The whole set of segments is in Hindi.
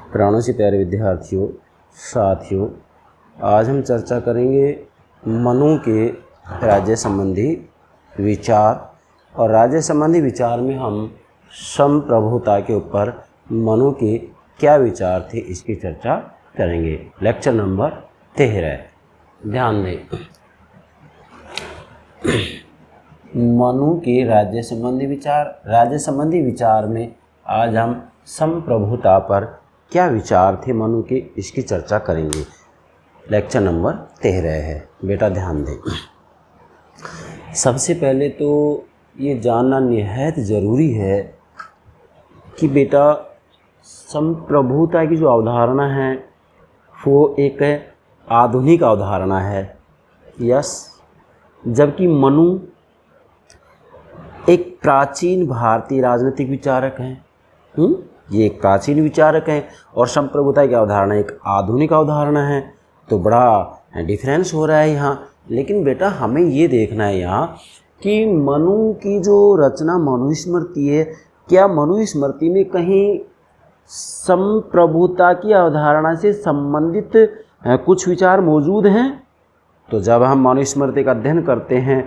प्राणों से प्यारे विद्यार्थियों, साथियों, आज हम चर्चा करेंगे मनु के राज्य संबंधी विचार। और राज्य संबंधी विचार में हम संप्रभुता के ऊपर मनु के क्या विचार थे इसकी चर्चा करेंगे। Lecture number 13। ध्यान दें, मनु के राज्य संबंधी विचार। राज्य संबंधी विचार में आज हम संप्रभुता पर क्या विचार थे मनु के, इसकी चर्चा करेंगे। लेक्चर नंबर 13 है। बेटा ध्यान दें, सबसे पहले तो ये जानना निहायत ज़रूरी है कि बेटा संप्रभुता की जो अवधारणा है वो एक आधुनिक अवधारणा है। यस, जबकि मनु एक प्राचीन भारतीय राजनीतिक विचारक हैं। ये एक प्राचीन विचारक हैं और संप्रभुता की अवधारणा एक आधुनिक अवधारणा है, तो बड़ा डिफरेंस हो रहा है यहाँ। लेकिन बेटा हमें ये देखना है यहाँ कि मनु की जो रचना मनुस्मृति है, क्या मनुस्मृति में कहीं संप्रभुता की अवधारणा से संबंधित कुछ विचार मौजूद हैं? तो जब हम मनुस्मृति का अध्ययन करते हैं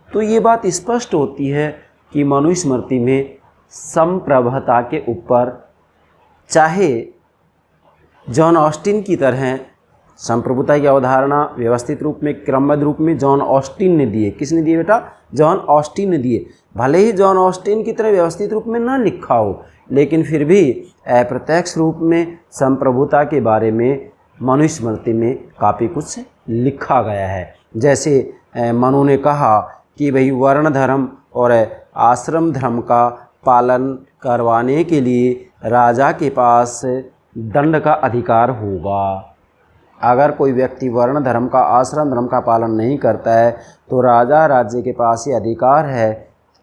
तो ये बात स्पष्ट होती है कि मनुस्मृति में संप्रभुता के ऊपर, चाहे जॉन ऑस्टिन की तरह संप्रभुता की अवधारणा व्यवस्थित रूप में, क्रमबद्ध रूप में जॉन ऑस्टिन ने दिए। किसने दिए बेटा? जॉन ऑस्टिन ने दिए। भले ही जॉन ऑस्टिन की तरह व्यवस्थित रूप में ना लिखा हो, लेकिन फिर भी अप्रत्यक्ष रूप में संप्रभुता के बारे में मनुस्मृति में काफ़ी कुछ लिखा गया है। जैसे मनु ने कहा कि भाई वर्ण धर्म और आश्रम धर्म का पालन करवाने के लिए राजा के पास दंड का अधिकार होगा। अगर कोई व्यक्ति वर्ण धर्म का, आश्रम धर्म का पालन नहीं करता है तो राजा राज्य के पास ये अधिकार है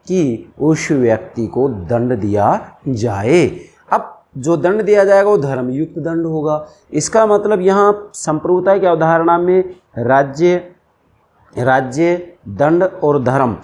कि उस व्यक्ति को दंड दिया जाए। अब जो दंड दिया जाएगा वो धर्मयुक्त दंड होगा। इसका मतलब यहाँ संप्रभुता की अवधारणा में राज्य, दंड और धर्म,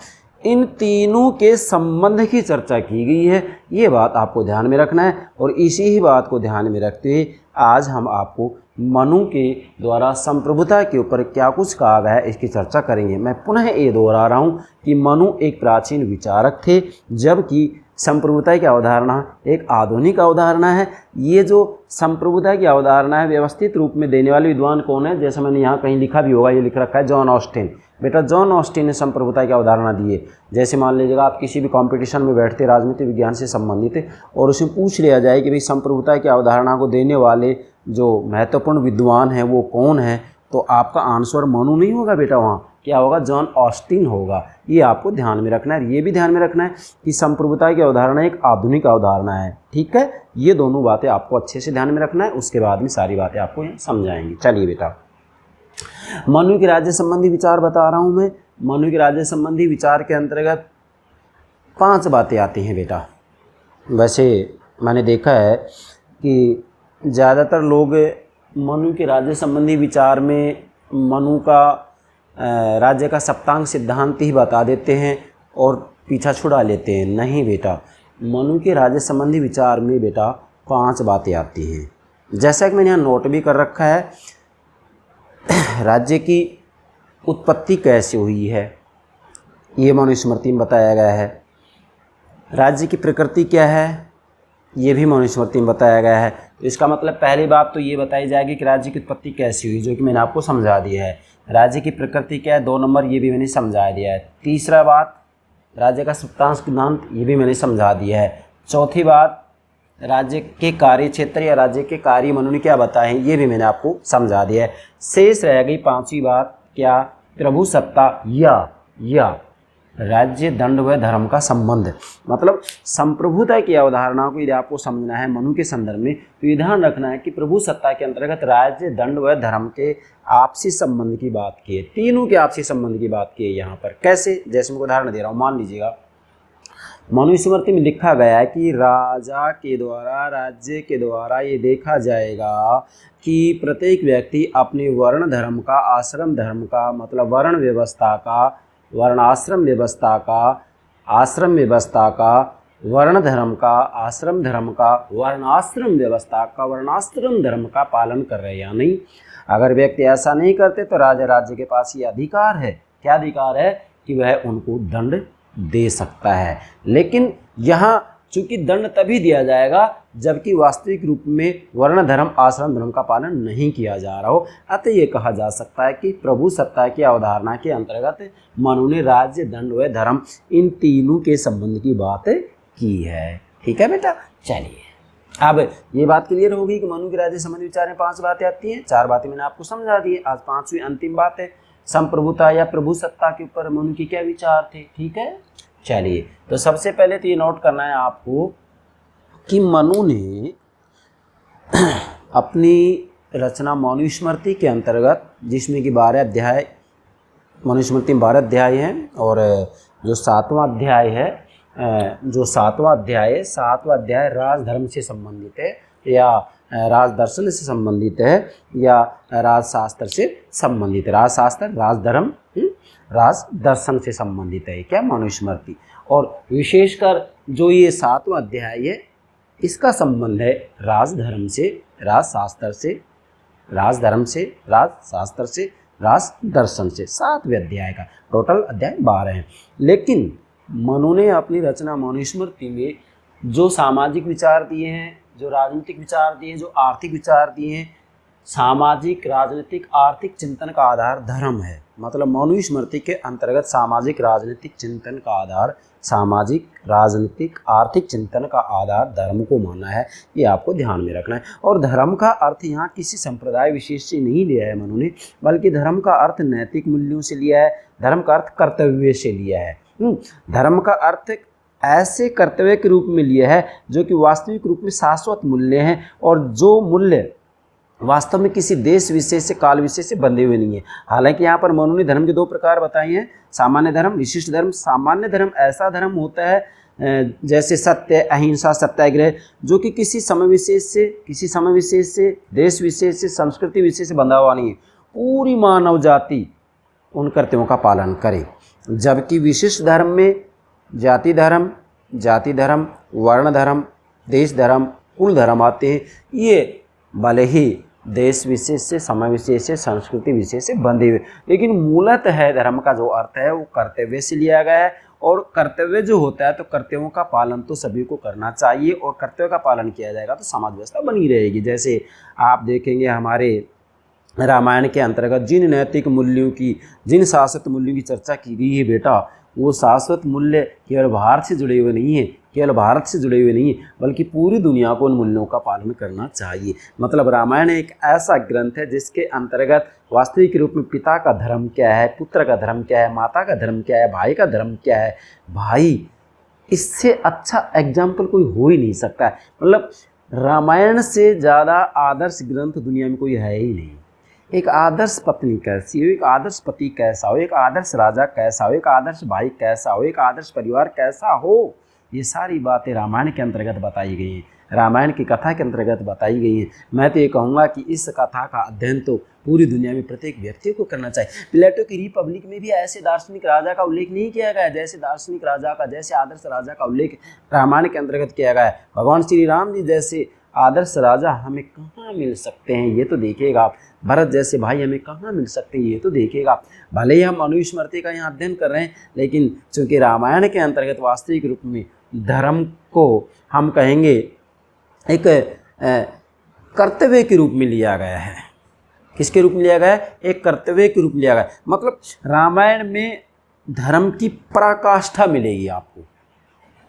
इन तीनों के संबंध की चर्चा की गई है। ये बात आपको ध्यान में रखना है और इसी ही बात को ध्यान में रखते हुए आज हम आपको मनु के द्वारा संप्रभुता के ऊपर क्या कुछ कहा गया है इसकी चर्चा करेंगे। मैं पुनः ये दोहरा रहा हूँ कि मनु एक प्राचीन विचारक थे, जबकि संप्रभुता की अवधारणा एक आधुनिक अवधारणा है। ये जो संप्रभुता की अवधारणा है व्यवस्थित रूप में देने वाले विद्वान कौन है? जैसे मैंने यहाँ कहीं लिखा भी होगा, ये लिख रखा है जॉन ऑस्टिन। बेटा जॉन ऑस्टिन ने संप्रभुता की अवधारणा दी है। जैसे मान लीजिएगा आप किसी भी कंपटीशन में बैठते राजनीति विज्ञान से संबंधित और उसमें पूछ लिया जाए कि भाई संप्रभुता की अवधारणा को देने वाले जो महत्वपूर्ण विद्वान हैं वो कौन है, तो आपका आंसर मनु नहीं होगा बेटा, वहाँ क्या होगा? जॉन ऑस्टिन होगा। ये आपको ध्यान में रखना है। ये भी ध्यान में रखना है कि संप्रभुता की अवधारणा एक आधुनिक अवधारणा है। ठीक है, ये दोनों बातें आपको अच्छे से ध्यान में रखना है, उसके बाद में सारी बातें आपको समझाएंगे। चलिए बेटा, मनु के राज्य संबंधी विचार बता रहा हूँ मैं। मनु के राज्य संबंधी विचार के अंतर्गत 5 बातें आती हैं बेटा। वैसे मैंने देखा है कि ज़्यादातर लोग मनु के राज्य संबंधी विचार में मनु का राज्य का सप्तांग सिद्धांत ही बता देते हैं और पीछा छुड़ा लेते हैं। नहीं बेटा, मनु के राज्य संबंधी विचार में बेटा 5 बातें आती हैं। जैसा कि मैंने यहाँ नोट भी कर रखा है, राज्य की उत्पत्ति कैसे हुई है ये मनुस्मृति में बताया गया है। राज्य की प्रकृति क्या है ये भी मनुस्मृति में बताया गया है। तो इसका मतलब पहली बात तो ये बताई जाएगी कि राज्य की उत्पत्ति कैसी हुई, जो कि मैंने आपको समझा दिया है। राज्य की प्रकृति क्या है, 2 नंबर, ये भी मैंने समझा दिया है। तीसरा बात, राज्य का सप्तांग सिद्धांत, ये भी मैंने समझा दिया है। चौथी बात, राज्य के कार्य क्षेत्र या राज्य के कार्य मनु ने क्या बताए हैं, ये भी मैंने आपको समझा दिया है। शेष रह गई 5वीं बात, क्या? प्रभु सत्ता या राज्य, दंड व धर्म का संबंध। मतलब संप्रभुता की अवधारणा को यदि आपको समझना है मनु के संदर्भ में, तो ये ध्यान रखना है कि प्रभु सत्ता के अंतर्गत राज्य, दंड व धर्म के आपसी संबंध की बात की है। तीनों के आपसी संबंध की बात की है यहाँ पर। कैसे? जैसे मैं उदाहरण दे रहा हूँ, मान लीजिएगा मनुस्मृति में लिखा गया है कि राजा के द्वारा, राज्य के द्वारा ये देखा जाएगा कि प्रत्येक व्यक्ति अपने वर्ण धर्म का, आश्रम धर्म का, मतलब वर्ण व्यवस्था का, वर्ण आश्रम व्यवस्था का वर्ण धर्म का, आश्रम धर्म का, वर्णाश्रम व्यवस्था का, वर्णाश्रम धर्म का पालन कर रहे हैं या नहीं। अगर व्यक्ति ऐसा नहीं करते तो राज्य के पास ये अधिकार है, क्या अधिकार है, कि वह उनको दंड दे सकता है। लेकिन यहाँ चूंकि दंड तभी दिया जाएगा जबकि वास्तविक रूप में वर्ण धर्म, आश्रम धर्म का पालन नहीं किया जा रहा हो। अतः ये कहा जा सकता है कि प्रभु सत्ता की अवधारणा के अंतर्गत मनु ने राज्य, दंड व धर्म इन तीनों के संबंध की बात की है। ठीक है बेटा, चलिए अब ये बात क्लियर होगी कि मनु के राज्य संबंधी विचार में 5 बातें आती हैं। 4 बातें मैंने आपको समझा दी। आज 5वीं अंतिम बात है, संप्रभुता या प्रभु सत्ता के ऊपर मनु के क्या विचार थे। ठीक है, चलिए तो सबसे पहले तो ये नोट करना है आपको कि मनु ने अपनी रचना मनुस्मृति के अंतर्गत, जिसमें कि 12 अध्याय, मनुस्मृति में 12 अध्याय हैं और जो 7वां अध्याय है, सातवां अध्याय राजधर्म से संबंधित है या राजदर्शन से संबंधित है या राजशास्त्र से संबंधित है। राजशास्त्र, राजधर्म, राजदर्शन से संबंधित है क्या, मनुस्मृति। और विशेषकर जो ये 7वां अध्याय है इसका संबंध है राजधर्म से, राजशास्त्र से, राजधर्म से, राजशास्त्र से, राजदर्शन से। 7वें अध्याय का टोटल अध्याय 12 हैं। लेकिन मनु ने अपनी रचना मनुस्मृति में जो सामाजिक विचार दिए हैं, जो राजनीतिक विचार दिए हैं, जो आर्थिक विचार दिए हैं, सामाजिक, राजनीतिक, आर्थिक चिंतन का आधार धर्म है। मतलब मनुस्मृति के अंतर्गत सामाजिक, राजनीतिक चिंतन का आधार, सामाजिक, राजनीतिक, आर्थिक चिंतन का आधार धर्म को माना है। ये आपको ध्यान में रखना है। और धर्म का अर्थ यहाँ किसी संप्रदाय विशेष से नहीं लिया है मनु ने, बल्कि धर्म का अर्थ नैतिक मूल्यों से लिया है, धर्म का अर्थ कर्तव्य से लिया है। धर्म का अर्थ ऐसे कर्तव्य के रूप में लिया है जो कि वास्तविक रूप में शाश्वत मूल्य हैं और जो मूल्य वास्तव में किसी देश विशेष से, काल विशेष से बंधे हुए नहीं है। हालांकि यहाँ पर मनु ने धर्म के 2 प्रकार बताए हैं, सामान्य धर्म, विशिष्ट धर्म। सामान्य धर्म ऐसा धर्म होता है जैसे सत्य, अहिंसा, सत्याग्रह, जो कि किसी समय विशेष से, देश विशेष से, संस्कृति विशेष से बंधा हुआ नहीं है। पूरी मानव जाति उन कर्तव्यों का पालन करे। जबकि विशिष्ट धर्म में जाति धर्म, वर्ण धर्म, देश धर्म, कुल धर्म आते हैं। ये भले ही देश विशेष से, समय विशेष से, संस्कृति विशेष से बंधे हुए, लेकिन मूलतः है धर्म का जो अर्थ है वो कर्तव्य से लिया गया है। और कर्तव्य जो होता है तो कर्तव्यों का पालन तो सभी को करना चाहिए और कर्तव्य का पालन किया जाएगा तो समाज व्यवस्था बनी रहेगी। जैसे आप देखेंगे हमारे रामायण के अंतर्गत जिन नैतिक मूल्यों की, जिन शाश्वत मूल्यों की चर्चा की गई है बेटा, वो शाश्वत मूल्य केवल भारत से जुड़े हुए नहीं है, बल्कि पूरी दुनिया को उन मूल्यों का पालन करना चाहिए। मतलब रामायण एक ऐसा ग्रंथ है जिसके अंतर्गत वास्तविक रूप में पिता का धर्म क्या है, पुत्र का धर्म क्या है, माता का धर्म क्या है, भाई का धर्म क्या है। भाई, इससे अच्छा एग्जाम्पल कोई हो ही नहीं सकता है। मतलब रामायण से ज़्यादा आदर्श ग्रंथ दुनिया में कोई है ही नहीं। एक आदर्श पत्नी कैसी हो, एक आदर्श पति कैसा हो, एक आदर्श राजा कैसा हो, एक आदर्श भाई कैसा हो, एक आदर्श परिवार कैसा हो, ये सारी बातें रामायण के अंतर्गत बताई गई हैं, रामायण की कथा के अंतर्गत बताई गई हैं। मैं तो ये कहूँगा कि इस कथा का अध्ययन तो पूरी दुनिया में प्रत्येक व्यक्ति को करना चाहिए। प्लेटो की रिपब्लिक में भी ऐसे दार्शनिक राजा का उल्लेख नहीं किया गया है जैसे दार्शनिक राजा का, जैसे आदर्श राजा का उल्लेख रामायण के अंतर्गत किया गया है। भगवान श्री राम जी जैसे आदर्श राजा हमें कहाँ मिल सकते हैं, ये तो देखिएगा आप। भरत जैसे भाई हमें कहाँ मिल सकते हैं, ये तो देखिएगा आप। भले ही हम मनुस्मृति का यहाँ अध्ययन कर रहे हैं, लेकिन चूँकि रामायण के अंतर्गत वास्तविक रूप में धर्म को हम कहेंगे एक कर्तव्य के रूप में लिया गया है। किसके रूप में लिया गया है? एक कर्तव्य के रूप में लिया गया है। मतलब रामायण में धर्म की पराकाष्ठा मिलेगी आपको।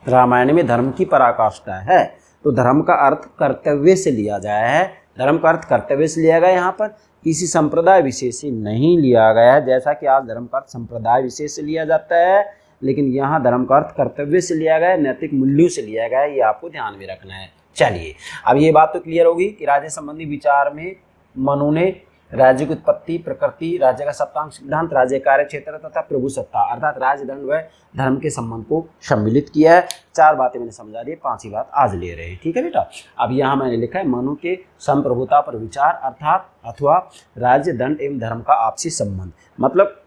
रामायण में धर्म की पराकाष्ठा है, तो धर्म का अर्थ कर्तव्य से लिया गया है। धर्म का अर्थ कर्तव्य से लिया गया, यहाँ पर किसी संप्रदाय विशेष से नहीं लिया गया है। जैसा कि आज धर्म का अर्थ संप्रदाय विशेष से लिया जाता है, लेकिन यहाँ धर्म का अर्थ कर्तव्य से लिया गया है, नैतिक मूल्यों से लिया गया है। ये आपको ध्यान में रखना है। चलिए, अब ये बात तो क्लियर होगी कि राज्य संबंधी विचार में मनु ने राज्य की उत्पत्ति, प्रकृति, राज्य का सप्तांग सिद्धांत, राज्य कार्य क्षेत्र तथा प्रभु सत्ता अर्थात राज्य, दंड व धर्म के संबंध को सम्मिलित किया है। 4 बातें मैंने समझा दी, 5वीं बात आज ले रहे हैं। ठीक है बेटा। अब यहाँ मैंने लिखा है मनु के संप्रभुता पर विचार अर्थात अथवा राज्य, दंड एवं धर्म का आपसी संबंध। मतलब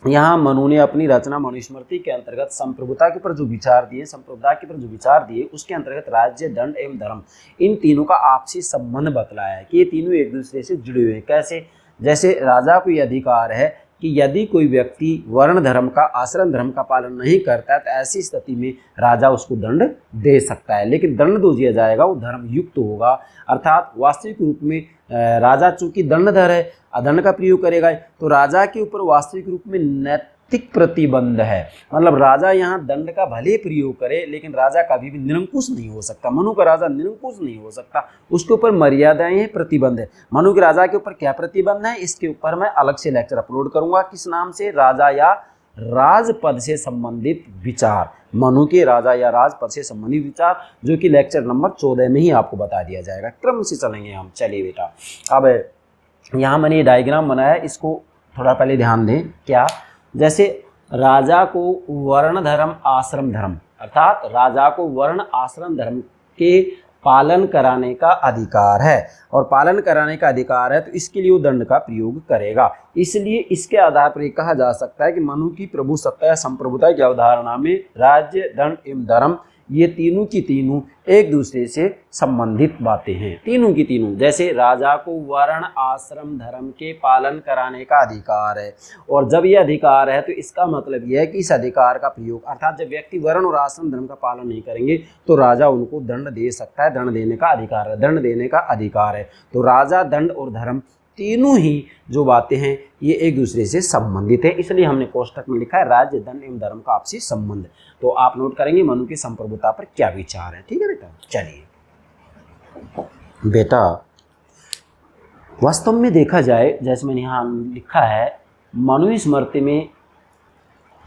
यहाँ मनु ने अपनी रचना मनुस्मृति के अंतर्गत संप्रभुता के ऊपर जो विचार दिए, संप्रभुता के ऊपर जो विचार दिए, उसके अंतर्गत राज्य, दंड एवं धर्म, इन तीनों का आपसी संबंध बतलाया है कि ये तीनों एक दूसरे से जुड़े हुए हैं। कैसे? जैसे राजा को यह अधिकार है कि यदि कोई व्यक्ति वर्ण धर्म का, आश्रम धर्म का पालन नहीं करता है तो ऐसी स्थिति में राजा उसको दंड दे सकता है, लेकिन दंड जो दिया जाएगा वो धर्म युक्त होगा। अर्थात वास्तविक रूप में राजा चूंकि दंडधर है, दंड का प्रयोग करेगा, तो राजा के ऊपर वास्तविक रूप में नैतिक प्रतिबंध है। मतलब राजा यहाँ दंड का भले प्रयोग करे, लेकिन राजा कभी भी निरंकुश नहीं हो सकता। मनु का राजा निरंकुश नहीं हो सकता, उसके ऊपर मर्यादाएं हैं, प्रतिबंध है। मनु के राजा के ऊपर क्या प्रतिबंध है, इसके ऊपर मैं अलग से लेक्चर अपलोड करूंगा। किस नाम से? राजा या राजपद से संबंधित विचार, मनु के राजा या राजपद से संबंधित विचार, जो कि लेक्चर नंबर 14 में ही आपको बता दिया जाएगा। क्रम से चलेंगे हम। चलिए बेटा, अब यहाँ मैंने ये डायग्राम बनाया, इसको थोड़ा पहले ध्यान दें। क्या? जैसे राजा को वर्ण धर्म, आश्रम धर्म, अर्थात राजा को वर्ण आश्रम धर्म के पालन कराने का अधिकार है, और पालन कराने का अधिकार है तो इसके लिए वो दंड का प्रयोग करेगा। इसलिए इसके आधार पर ये कहा जा सकता है कि मनु की प्रभु सत्ता या संप्रभुता की अवधारणा में राज्य, दंड एवं धर्म, ये तीनों की तीनों एक दूसरे से संबंधित बातें हैं। तीनों की तीनों, जैसे राजा को वर्ण आश्रम धर्म के पालन कराने का अधिकार है, और जब ये अधिकार है तो इसका मतलब यह है कि इस अधिकार का प्रयोग, अर्थात जब व्यक्ति वर्ण और आश्रम धर्म का पालन नहीं करेंगे तो राजा उनको दंड दे सकता है, दंड देने का अधिकार है, दंड देने का अधिकार है। तो राजा, दंड और धर्म तीनों ही जो बातें हैं ये एक दूसरे से संबंधित है, इसलिए हमने कोष्टक में लिखा है राज्य, दंड एवं धर्म का आपसी संबंध। तो आप नोट करेंगे मनु की संप्रभुता पर क्या विचार है। ठीक है बेटा, चलिए बेटा, वास्तव में देखा जाए, जैसे मैंने यहाँ लिखा है, मनुस्मृति में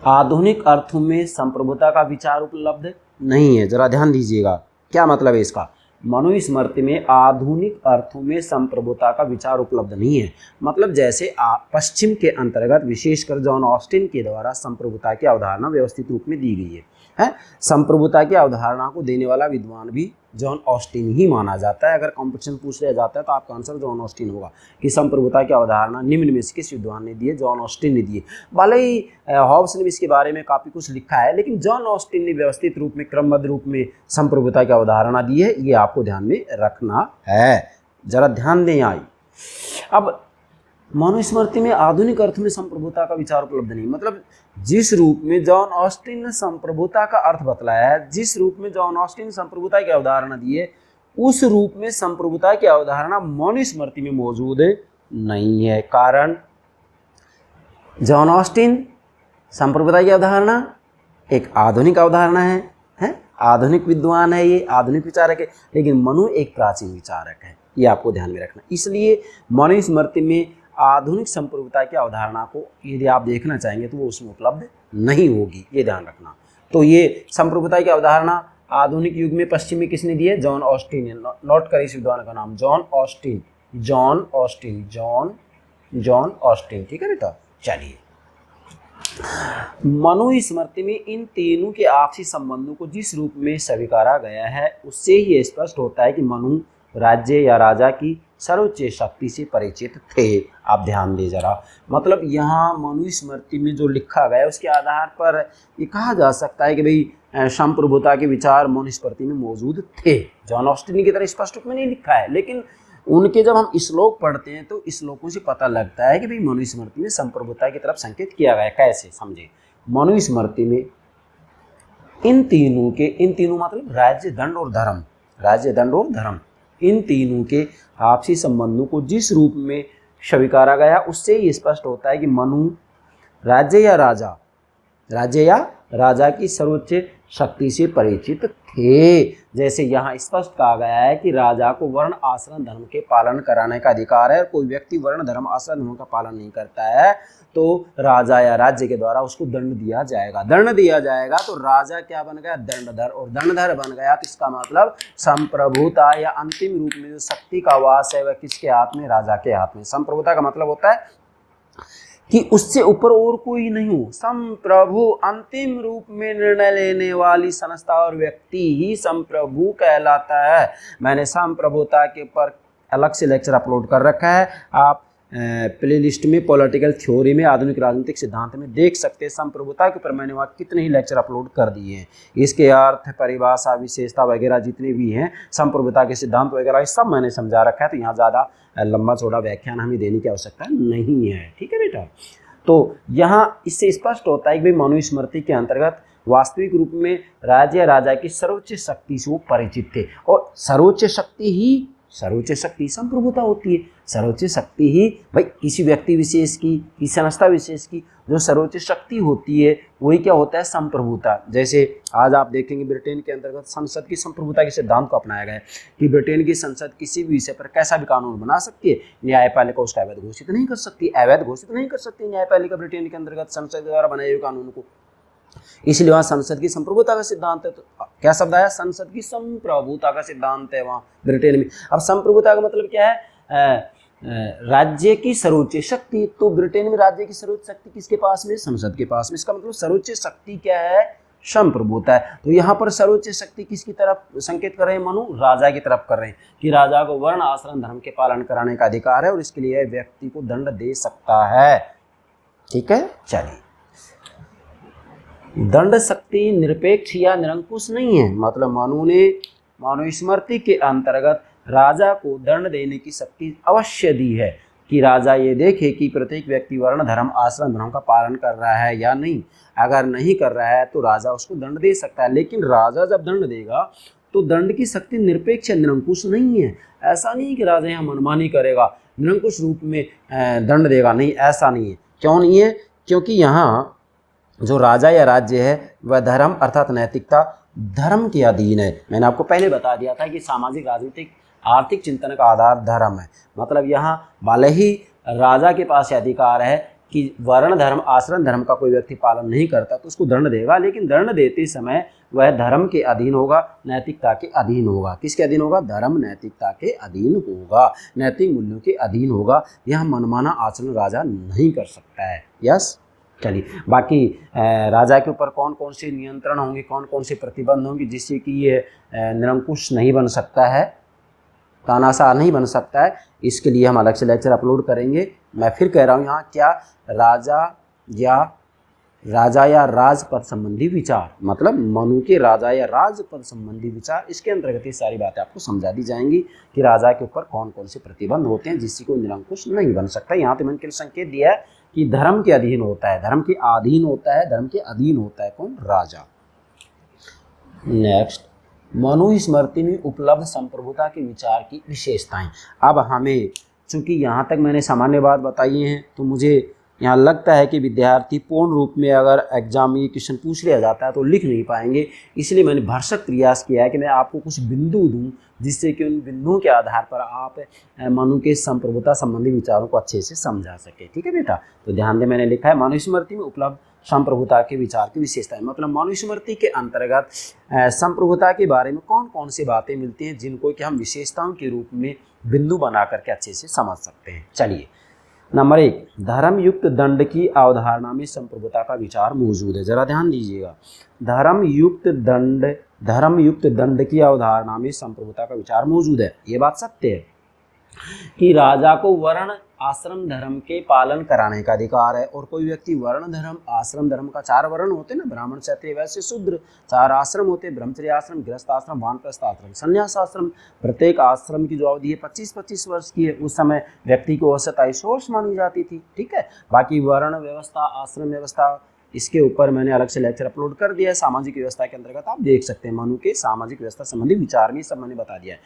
आधुनिक अर्थों में संप्रभुता का विचार उपलब्ध नहीं है। जरा ध्यान दीजिएगा, क्या मतलब है इसका? मनुस्मृति में आधुनिक अर्थों में संप्रभुता का विचार उपलब्ध नहीं है। मतलब जैसे पश्चिम के अंतर्गत विशेषकर जॉन ऑस्टिन के द्वारा संप्रभुता की अवधारणा व्यवस्थित रूप में दी गई है। संप्रभुता की अवधारणा को देने वाला विद्वान भी जॉन ऑस्टिन ही माना जाता है। अगर कॉम्पिटिशन पूछ लिया जाता है तो आपका आंसर जॉन ऑस्टिन होगा कि संप्रभुता की अवधारणा निम्न में से किस विद्वान ने दी है? जॉन ऑस्टिन ने दी है। भले ही हॉब्स ने इसके बारे में काफ़ी कुछ लिखा है, लेकिन जॉन ऑस्टिन ने व्यवस्थित रूप में, क्रमबद्ध रूप में संप्रभुता की अवधारणा दी है। ये आपको ध्यान में रखना है, जरा ध्यान दें। आई अब मनुस्मृति में आधुनिक अर्थ में संप्रभुता का विचार उपलब्ध नहीं, मतलब जिस रूप में जॉन ऑस्टिन ने संप्रभुता का अर्थ बतलाया है, जिस रूप में जॉन ऑस्टिन ने संप्रभुता की अवधारणा दी है, उस रूप में संप्रभुता की अवधारणा मनुस्मृति में मौजूद नहीं है। कारण, जॉन ऑस्टिन संप्रभुता की अवधारणा एक आधुनिक अवधारणा है, आधुनिक विद्वान है, ये आधुनिक विचारक है, लेकिन मनु एक प्राचीन विचारक है। ये आपको ध्यान में रखना। इसलिए मनुस्मृति में आधुनिक संप्रभुता की अवधारणा को यदि आप देखना चाहेंगे तो वो उसमें उपलब्ध नहीं होगी, ये ध्यान रखना। तो ये संप्रभुता की अवधारणा आधुनिक युग में पश्चिम में किसने दी है? जॉन ऑस्टिन ने। नोट करें इस विद्वान का नाम, John Austin, John Austin, John Austin. ठीक है बेटा, चलिए। मनुस्मृति में इन तीनों के आपसी संबंधों को जिस रूप में स्वीकारा गया है, उससे ही स्पष्ट होता है कि मनु राज्य या राजा की सर्वोच्च शक्ति से परिचित थे। आप ध्यान दें जरा, मतलब यहाँ मनुस्मृति में जो लिखा गया है उसके आधार पर ये कहा जा सकता है कि भाई संप्रभुता के विचार मनुस्मृति में मौजूद थे। जॉन ऑस्टिन की तरह स्पष्ट रूप में नहीं लिखा है, लेकिन उनके जब हम श्लोक पढ़ते हैं तो श्लोकों से पता लगता है कि भाई मनुस्मृति में संप्रभुता की तरफ संकेत किया गया है। कैसे समझे? मनुस्मृति में इन तीनों मतलब राज्य, दंड और धर्म, राज्य, दंड और धर्म, इन तीनों के आपसी संबंधों को जिस रूप में स्वीकारा गया उससे ही स्पष्ट होता है कि मनु राज्य या राजा की सर्वोच्च शक्ति से परिचित थे। जैसे यहाँ स्पष्ट कहा गया है कि राजा को वर्ण आश्रम धर्म के पालन कराने का अधिकार है, और कोई व्यक्ति वर्ण धर्म आश्रम धर्म का पालन नहीं करता है तो राजा या राज्य के द्वारा उसको दंड दिया जाएगा। दंड दिया जाएगा तो राजा क्या बन गया? दंडधर, और दंडधर बन गया तो इसका मतलब संप्रभुता या अंतिम रूप में जो शक्ति का वास है वह किसके हाथ में? राजा के हाथ में। संप्रभुता का मतलब होता है कि उससे ऊपर और कोई नहीं हो। संप्रभु अंतिम रूप में निर्णय लेने वाली संस्था और व्यक्ति ही संप्रभु कहलाता है। मैंने संप्रभुता के पर अलग से लेक्चर अपलोड कर रखा है, आप प्लेलिस्ट में, पॉलिटिकल थ्योरी में, आधुनिक राजनीतिक सिद्धांत में देख सकते हैं। संप्रभुता के ऊपर मैंने वहाँ कितने ही लेक्चर अपलोड कर दिए हैं। इसके अर्थ, परिभाषा, विशेषता वगैरह जितने भी हैं, संप्रभुता के सिद्धांत वगैरह सब मैंने समझा रखा है, तो यहाँ ज़्यादा लंबा चौड़ा व्याख्यान हमें देने की आवश्यकता नहीं है। ठीक है बेटा, तो यहाँ इससे स्पष्ट होता है कि भाई मनुस्मृति के अंतर्गत वास्तविक रूप में राज्य या राजा की सर्वोच्च शक्ति से वो परिचित थे, और सर्वोच्च शक्ति संप्रभुता होती है। सर्वोच्च शक्ति ही भाई किसी व्यक्ति विशेष की, किसी संस्था विशेष की जो सर्वोच्च शक्ति होती है वही क्या होता है, संप्रभुता। जैसे आज आप देखेंगे ब्रिटेन के अंतर्गत संसद की संप्रभुता के सिद्धांत को अपनाया गया है कि ब्रिटेन की संसद किसी भी विषय पर कैसा भी कानून बना सकती है, न्यायपालिका उसका अवैध घोषित नहीं कर सकती, न्यायपालिका ब्रिटेन के अंतर्गत संसद द्वारा बनाए हुए कानून को। इसलिए वहाँ संसद की संप्रभुता का सिद्धांत है। तो क्या शब्द आया, संसद की संप्रभुता का सिद्धांत है वहाँ ब्रिटेन में। अब संप्रभुता का मतलब क्या है, राज्य की सर्वोच्च शक्ति। तो ब्रिटेन में राज्य की सर्वोच्च शक्ति किसके पास में, संसद के पास में। इसका मतलब सर्वोच्च शक्ति क्या है, संप्रभुता है। तो यहाँ पर सर्वोच्च शक्ति किसकी तरफ संकेत कर रहे हैं, मनु, राजा की तरफ कर रहे हैं कि राजा को वर्ण आश्रम धर्म के पालन कराने का अधिकार है और इसके लिए व्यक्ति को दंड दे सकता है। ठीक है, चलिए, दंड शक्ति निरपेक्ष या निरंकुश नहीं है। मतलब मनुस्मृति के अंतर्गत राजा को दंड देने की शक्ति अवश्य दी है कि राजा ये देखे कि प्रत्येक व्यक्ति वर्ण धर्म आश्रम धर्म का पालन कर रहा है या नहीं। अगर नहीं कर रहा है तो राजा उसको दंड दे सकता है, लेकिन राजा जब दंड देगा तो दंड की शक्ति निरपेक्ष या निरंकुश नहीं है। ऐसा नहीं कि राजा यहाँ मनमानी करेगा, निरंकुश रूप में दंड देगा, नहीं, ऐसा नहीं है। क्यों नहीं है, क्योंकि यहाँ जो राजा या राज्य है वह धर्म अर्थात नैतिकता धर्म के अधीन है। मैंने आपको पहले बता दिया था कि सामाजिक, राजनीतिक, आर्थिक चिंतन का आधार धर्म है। मतलब यहाँ भले ही राजा के पास अधिकार है कि वर्ण धर्म आश्रम धर्म का कोई व्यक्ति पालन नहीं करता तो उसको दंड देगा, लेकिन दंड देते समय वह धर्म के अधीन होगा, नैतिकता के अधीन होगा। किसके अधीन होगा, धर्म नैतिकता के अधीन होगा, नैतिक मूल्यों के अधीन होगा। यह मनमाना आचरण राजा नहीं कर सकता है। यस, चलिए, बाकी राजा के ऊपर कौन कौन से नियंत्रण होंगे, कौन कौन से प्रतिबंध होंगे जिससे कि ये निरंकुश नहीं बन सकता है, तानाशाह नहीं बन सकता है, इसके लिए हम अलग से लेक्चर अपलोड करेंगे। मैं फिर कह रहा हूँ, यहाँ क्या राजा या राजपद संबंधी विचार, मतलब मनु के राजा या राजपद संबंधी विचार, इसके अंतर्गत ये सारी बातें आपको समझा दी जाएंगी कि राजा के ऊपर कौन कौन से प्रतिबंध होते हैं जिससे कोई निरंकुश नहीं बन सकता। यहाँ पे मैंने केवल संकेत दिया है कि धर्म के अधीन होता है, धर्म के अधीन होता है, धर्म के अधीन होता है कौन, राजा। नेक्स्ट, मनुस्मृति में उपलब्ध संप्रभुता के विचार की विशेषताएं। अब हमें, चूंकि यहाँ तक मैंने सामान्य बात बताई है, तो मुझे यहाँ लगता है कि विद्यार्थी पूर्ण रूप में अगर एग्जाम में ये क्वेश्चन पूछ लिया जाता है तो लिख नहीं पाएंगे। इसलिए मैंने भरसक प्रयास किया है कि मैं आपको कुछ बिंदु दूं जिससे कि उन बिंदुओं के आधार पर आप मनु के संप्रभुता संबंधी विचारों को अच्छे से समझा सके। ठीक है बेटा, तो ध्यान दें, मैंने लिखा है मनुस्मृति में उपलब्ध संप्रभुता के विचार की विशेषताएं। मतलब मनुस्मृति के अंतर्गत संप्रभुता के बारे में कौन कौन सी बातें मिलती हैं जिनको कि हम विशेषताओं के रूप में बिंदु बना करके अच्छे से समझ सकते हैं। चलिए, नंबर 1, धर्मयुक्त दंड की अवधारणा में संप्रभुता का विचार मौजूद है। जरा ध्यान दीजिएगा, धर्मयुक्त दंड की अवधारणा में संप्रभुता का विचार मौजूद है। ये बात सत्य है कि राजा को वर्ण आश्रम धर्म के पालन कराने का अधिकार है, और कोई व्यक्ति वर्ण धर्म आश्रम धर्म का 4 वर्ण होते हैं ना, ब्राह्मण क्षत्रिय वैश्य शूद्र, 4 आश्रम होते हैं, ब्रह्मचर्य आश्रम, गृहस्थ आश्रम, वानप्रस्थ आश्रम, संन्यास आश्रम। प्रत्येक आश्रम की जो अवधि है 25-25 वर्ष की है। उस समय व्यक्ति को औसत आयु 100 वर्ष मानी जाती थी। ठीक है, बाकी वर्ण व्यवस्था, आश्रम व्यवस्था, इसके ऊपर मैंने अलग से लेक्चर अपलोड कर दिया है। सामाजिक व्यवस्था के अंतर्गत आप देख सकते हैं, मनु के सामाजिक व्यवस्था संबंधी विचार में सब मैंने बता दिया है।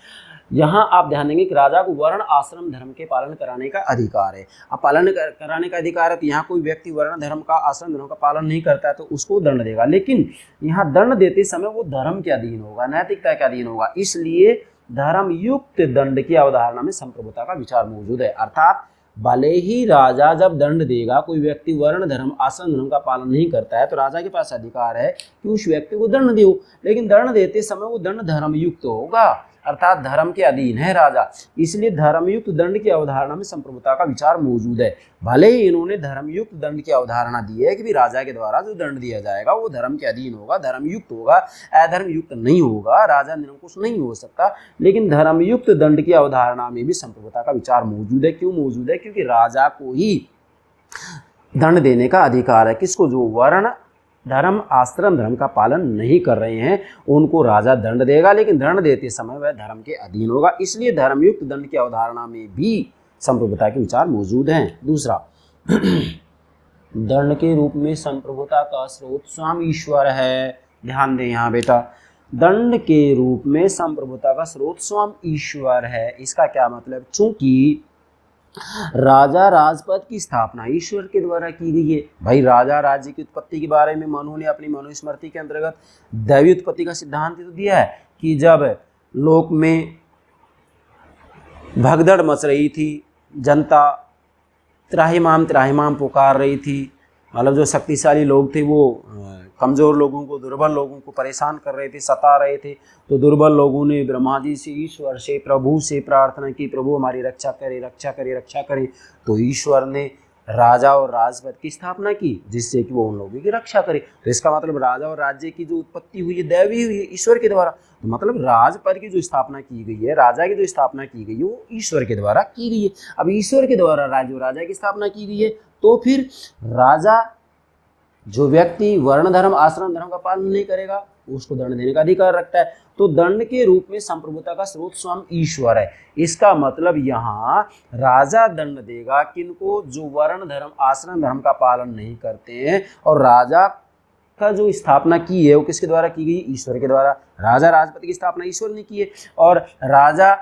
यहाँ आप ध्यान देंगे कि राजा को वर्ण आश्रम धर्म के पालन कराने का अधिकार है। अब पालन कराने का अधिकार है तो यहाँ कोई व्यक्ति वर्ण धर्म का आश्रम धर्म का पालन नहीं करता है तो उसको दंड देगा, लेकिन यहाँ दंड देते समय वो धर्म के अधीन होगा, नैतिकता के अधीन होगा। इसलिए धर्मयुक्त दंड की अवधारणा में संप्रभुता का विचार मौजूद है। अर्थात भले ही राजा जब दंड देगा, कोई व्यक्ति वर्ण धर्म आश्रम धर्म का पालन नहीं करता है तो राजा के पास अधिकार है कि उस व्यक्ति को दंड दो, लेकिन दंड देते समय वो दंड धर्मयुक्त होगा। अर्थात धर्म के अधीन है राजा, इसलिए धर्मयुक्त दंड की अवधारणा में संप्रभुता का विचार मौजूद है। भले ही इन्होंने धर्मयुक्त दंड की अवधारणा दी है कि भी राजा के द्वारा जो दंड दिया जाएगा वो धर्म के अधीन होगा, धर्मयुक्त होगा, अधर्मयुक्त नहीं होगा, राजा निरंकुश नहीं हो सकता, लेकिन धर्मयुक्त दंड की अवधारणा में भी संप्रभुता का विचार मौजूद है। क्यों मौजूद है? क्योंकि राजा को ही दंड देने का अधिकार है। किसको? जो वर्ण धर्म आश्रम धर्म का पालन नहीं कर रहे हैं उनको राजा दंड देगा, लेकिन दंड देते समय वह धर्म के अधीन होगा। इसलिए धर्मयुक्त दंड की अवधारणा में भी संप्रभुता के विचार मौजूद हैं। दूसरा, दंड के रूप में संप्रभुता का स्रोत स्वयं ईश्वर है। ध्यान दें यहाँ बेटा, दंड के रूप में संप्रभुता का स्रोत स्वयं ईश्वर है। इसका क्या मतलब? चूंकि राजा राजपद की स्थापना ईश्वर के द्वारा की गई है। भाई राजा राज्य की उत्पत्ति के बारे में मनु ने अपनी मनुस्मृति के अंतर्गत दैवी उत्पत्ति का सिद्धांत तो दिया है कि जब लोक में भगदड़ मच रही थी, जनता त्राहिमाम पुकार रही थी, मतलब जो शक्तिशाली लोग थे वो कमज़ोर लोगों को, दुर्बल लोगों को परेशान कर रहे थे, सता रहे थे, तो दुर्बल लोगों ने ब्रह्मा जी से, ईश्वर से, प्रभु से प्रार्थना की, प्रभु हमारी रक्षा करे, रक्षा करे, रक्षा करे। तो ईश्वर ने राजा और राजपद की स्थापना की जिससे कि वो उन लोगों की रक्षा करे। तो इसका मतलब राजा और राज्य की जो उत्पत्ति हुई है दैवी हुई है, ईश्वर के द्वारा। तो मतलब राजपद की जो स्थापना की गई है, राजा की जो स्थापना की गई है वो ईश्वर के द्वारा की गई है। अब ईश्वर के द्वारा राज्य और राजा की स्थापना की गई है तो फिर राजा जो व्यक्ति वर्ण धर्म आश्रम धर्म का पालन नहीं करेगा उसको दंड देने का अधिकार रखता है। तो दंड के रूप में संप्रभुता का स्रोत स्वयं ईश्वर है। इसका मतलब यहाँ राजा दंड देगा किनको? जो वर्ण धर्म आश्रम धर्म का पालन नहीं करते हैं। और राजा का जो स्थापना की है वो किसके द्वारा की गई? ईश्वर के द्वारा। राजा राजपद की स्थापना ईश्वर ने की है, और राजा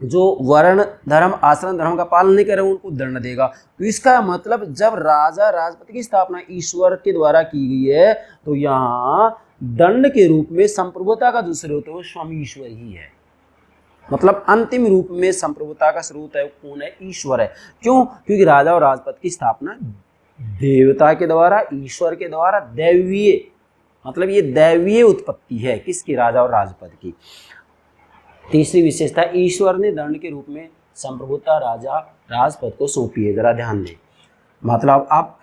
जो वर्ण धर्म आश्रम धर्म का पालन नहीं करे उनको दंड देगा। तो इसका मतलब जब राजा राजपद की स्थापना ईश्वर के द्वारा की गई है तो यहाँ दंड के रूप में संप्रभुता का जो स्रोत है वो स्वयं ईश्वर ही है। मतलब अंतिम रूप में संप्रभुता का स्रोत है कौन है? ईश्वर है। क्यों? क्योंकि राजा और राजपद की स्थापना देवता के द्वारा, ईश्वर के द्वारा, दैवीय, मतलब ये दैवीय उत्पत्ति है किसकी? राजा और राजपद की। तीसरी विशेषता, ईश्वर ने दंड के रूप में संप्रभुता राजा राजपद को सौंपी है। जरा ध्यान दें, मतलब अब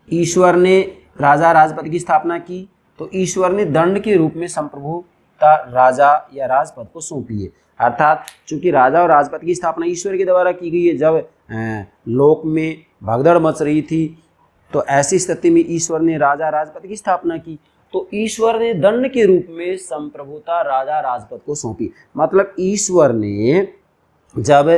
ईश्वर ने राजा राजपद की स्थापना की तो ईश्वर ने दंड के रूप में संप्रभुता राजा या राजपद को सौंपी है। अर्थात चूंकि राजा और राजपद की स्थापना ईश्वर के द्वारा की गई है, जब लोक में भगदड़ मच रही थी तो ऐसी स्थिति में ईश्वर ने राजा राजपद की स्थापना की, तो ईश्वर ने दंड के रूप में संप्रभुता राजा राजपद को सौंपी। मतलब ईश्वर ने जब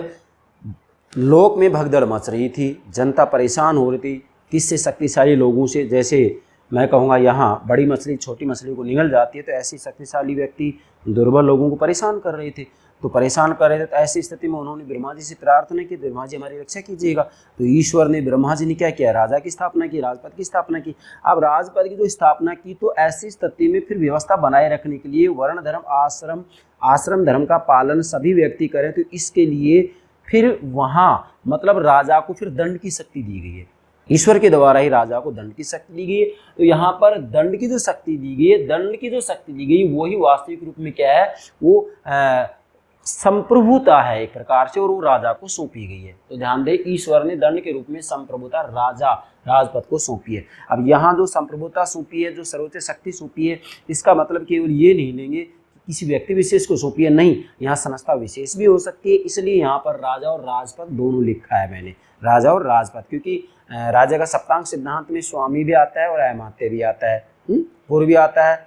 लोक में भगदड़ मच रही थी, जनता परेशान हो रही थी, किससे? शक्तिशाली लोगों से। जैसे मैं कहूँगा यहाँ बड़ी मछली छोटी मछली को निगल जाती है, तो ऐसी शक्तिशाली व्यक्ति दुर्बल लोगों को परेशान कर रहे थे। तो परेशान कर रहे थे, तो ऐसी स्थिति में उन्होंने ब्रह्मा जी से प्रार्थना की, ब्रह्मा जी हमारी रक्षा कीजिएगा। तो ईश्वर ने, ब्रह्मा जी ने क्या किया? राजा की स्थापना की, राजपद की स्थापना की। अब राजपद की जो स्थापना की तो ऐसी स्थिति में फिर व्यवस्था बनाए रखने के लिए वर्ण धर्म आश्रम धर्म का पालन सभी व्यक्ति करें, तो इसके लिए फिर वहाँ मतलब राजा को फिर दंड की शक्ति दी गई है। ईश्वर के द्वारा ही राजा को दंड की शक्ति दी गई है। तो यहाँ पर दंड की जो शक्ति दी गई है, दंड की जो शक्ति दी गई वही वास्तविक रूप में क्या है? वो संप्रभुता है एक प्रकार से, और वो राजा को सौंपी गई है। तो ध्यान दें, ईश्वर ने दंड के रूप में संप्रभुता राजा राजपद को सौंपी है। अब यहाँ जो संप्रभुता सौंपी है, जो सर्वोच्च शक्ति सौंपी है, इसका मतलब केवल ये नहीं लेंगे कि किसी व्यक्ति विशेष को सौंपी है, नहीं, यहाँ संस्था विशेष भी हो सकती है। इसलिए यहाँ पर राजा और राजपद दोनों लिखा है मैंने, राजा और राजपद, क्योंकि राजा का सप्तांग सिद्धांत में स्वामी भी आता है और अमात्य भी आता है, पुर भी आता है।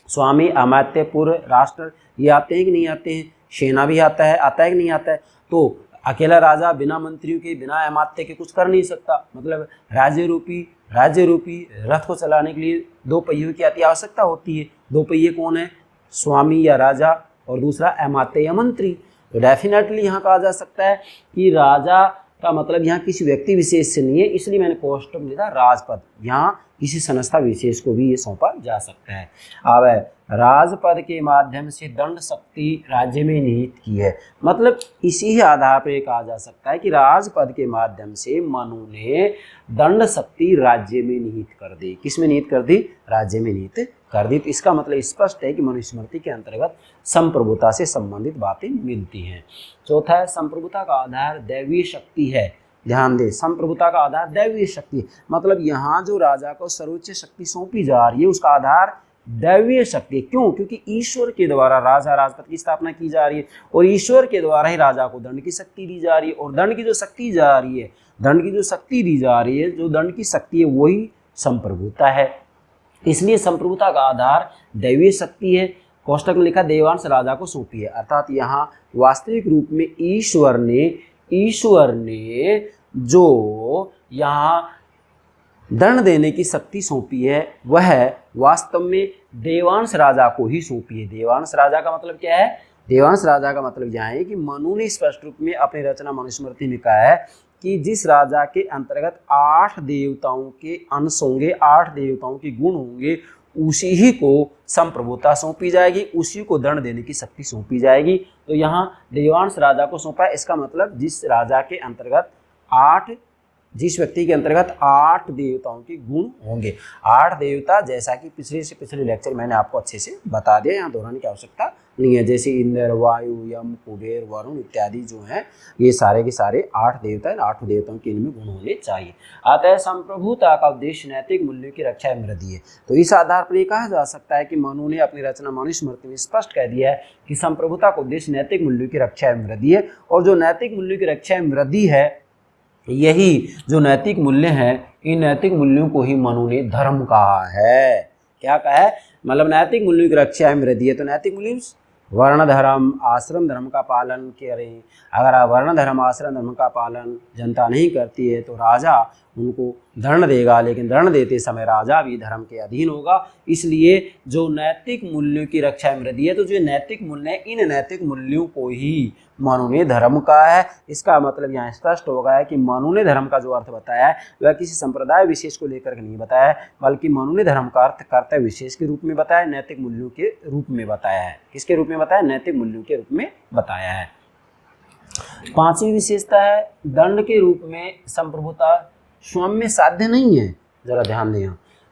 स्वामी, अमात्य, पुर, राष्ट्र ये आते हैं कि नहीं आते हैं? सेना भी आता है कि नहीं आता है? तो अकेला राजा बिना मंत्रियों के, बिना अमात्य के कुछ कर नहीं सकता। मतलब राज्य रूपी रथ को चलाने के लिए दो पहियों की अति आवश्यकता होती है। दो पहिए कौन है? स्वामी या राजा, और दूसरा अमात्य या मंत्री। तो डेफिनेटली यहाँ कहा जा सकता है कि राजा का मतलब यहाँ किसी व्यक्ति विशेष से नहीं है, इसलिए मैंने कोष्टक में लिखा राजपद। यहाँ किसी संस्था विशेष को भी ये सौंपा जा सकता है। अब राजपद के माध्यम से दंड शक्ति राज्य में निहित की है। मतलब इसी ही आधार पर कहा जा सकता है कि राजपद के माध्यम से मनु ने दंड शक्ति राज्य में निहित कर दी। किस में निहित कर दी? राज्य में निहित कर दी। तो इसका मतलब स्पष्ट है कि मनुस्मृति के अंतर्गत संप्रभुता से संबंधित बातें मिलती हैं। चौथा है संप्रभुता का आधार दैवीय शक्ति है। ध्यान दें, संप्रभुता का आधार दैवीय शक्ति है, मतलब यहाँ जो राजा को सर्वोच्च शक्ति सौंपी जा रही है उसका आधार दैवीय शक्ति। क्यों? क्योंकि ईश्वर के द्वारा राजा राजपद की स्थापना की जा रही है और ईश्वर के द्वारा ही राजा को दंड की शक्ति दी जा रही है। और दंड की जो शक्ति जा रही है, दंड की जो शक्ति दी जा रही है, जो दंड की शक्ति है वही संप्रभुता है। इसलिए संप्रभुता का आधार दैवीय शक्ति है। कोष्टक में लिखा देवांश राजा को सौंपी है, अर्थात यहाँ वास्तविक रूप में ईश्वर ने जो यहाँ दंड देने की शक्ति सौंपी है वह वास्तव में देवांश राजा को ही सौंपी है। देवांश राजा का मतलब क्या है? देवांश राजा का मतलब यह है कि मनु ने स्पष्ट रूप में अपनी रचना मनुस्मृति में कहा है कि जिस राजा के अंतर्गत 8 देवताओं के अंश होंगे, 8 देवताओं के गुण होंगे, उसी ही को संप्रभुता सौंपी जाएगी, उसी को दंड देने की शक्ति सौंपी जाएगी। तो यहाँ देवांश राजा को सौंपा है, इसका मतलब जिस राजा के अंतर्गत जिस व्यक्ति के अंतर्गत 8 देवताओं के गुण होंगे। 8 देवता जैसा कि पिछले लेक्चर मैंने आपको अच्छे से बता दिया, यहाँ दोहराने की आवश्यकता नहीं है। जैसे इंद्र, वायु, यम, कुबेर, वरुण इत्यादि जो हैं, ये सारे के सारे 8 देवता हैं। 8 देवताओं के इनमें गुण होने चाहिए। अतः संप्रभुता का उद्देश्य नैतिक मूल्यों की रक्षा एवं वृद्धि है। तो इस आधार पर यह कहा जा सकता है कि मनु ने अपनी रचना मनुस्मृति में स्पष्ट कह दिया है कि संप्रभुता का उद्देश्य नैतिक मूल्यों की रक्षा एवं वृद्धि है। और जो नैतिक मूल्यों की रक्षा एवं वृद्धि है, यही जो नैतिक मूल्य हैं, इन नैतिक मूल्यों को ही मनु ने धर्म कहा है। क्या कहा है? मतलब नैतिक मूल्यों की रक्षा एवं वृद्धि है। तो नैतिक मूल्य वर्ण धर्म आश्रम धर्म का पालन करें। अगर वर्ण धर्म आश्रम धर्म का पालन जनता नहीं करती है तो राजा उनको दंड देगा, लेकिन दंड देते समय राजा भी धर्म के अधीन होगा। इसलिए जो नैतिक मूल्यों की रक्षा एवं वृद्धि है, तो जो नैतिक मूल्य है, इन नैतिक मूल्यों को ही मनु ने धर्म कहा है। इसका मतलब यहाँ स्पष्ट हो गया है कि मनु ने धर्म का जो अर्थ बताया है वह किसी संप्रदाय विशेष को लेकर नहीं बताया है, बल्कि मनु ने धर्म का अर्थ कर्तव्य विशेष के रूप में बताया, नैतिक मूल्यों के रूप में बताया है। किसके रूप में बताया? नैतिक मूल्यों के रूप में बताया है। 5वीं विशेषता है दंड के रूप में संप्रभुता स्वयं में साध्य नहीं है। जरा ध्यान दें,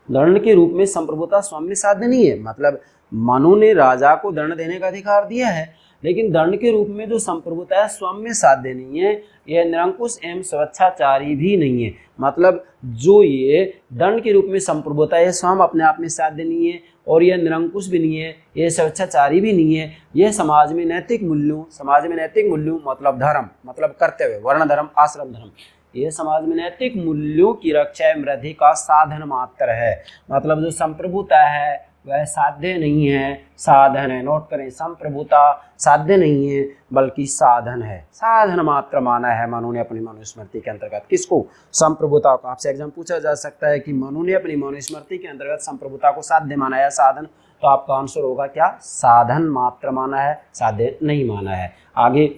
दंड के रूप में संप्रभुता स्वयं में साध्य नहीं है। मतलब मनु ने राजा को दंड देने का अधिकार दिया है, लेकिन दंड के रूप में जो संप्रभुता है स्वयं में साध्य नहीं है। यह निरंकुश एवं स्वेच्छाचारी भी नहीं है। मतलब जो ये दंड के रूप में संप्रभुता है, स्वयं अपने आप में साध्य नहीं है और यह निरंकुश भी नहीं है, यह स्वेच्छाचारी भी नहीं है। यह समाज में नैतिक मूल्यों मतलब धर्म, मतलब कर्तव्य, वर्ण धर्म, आश्रम धर्म, यह समाज में नैतिक मूल्यों की रक्षा एवं वृद्धि का साधन मात्र है। मतलब जो संप्रभुता है वह साध्य नहीं है, साधन है। नोट करें, संप्रभुता साध्य नहीं है बल्कि साधन है, साधन मात्र माना है मनु ने अपनी मनुस्मृति के अंतर्गत। किसको? संप्रभुता को। आपसे एग्जाम पूछा जा सकता है कि मनु ने अपनी मनुस्मृति के अंतर्गत संप्रभुता को साध्य माना है, साधन, तो आपका आंसर होगा क्या? साधन मात्र माना है, साध्य नहीं माना है। आगे,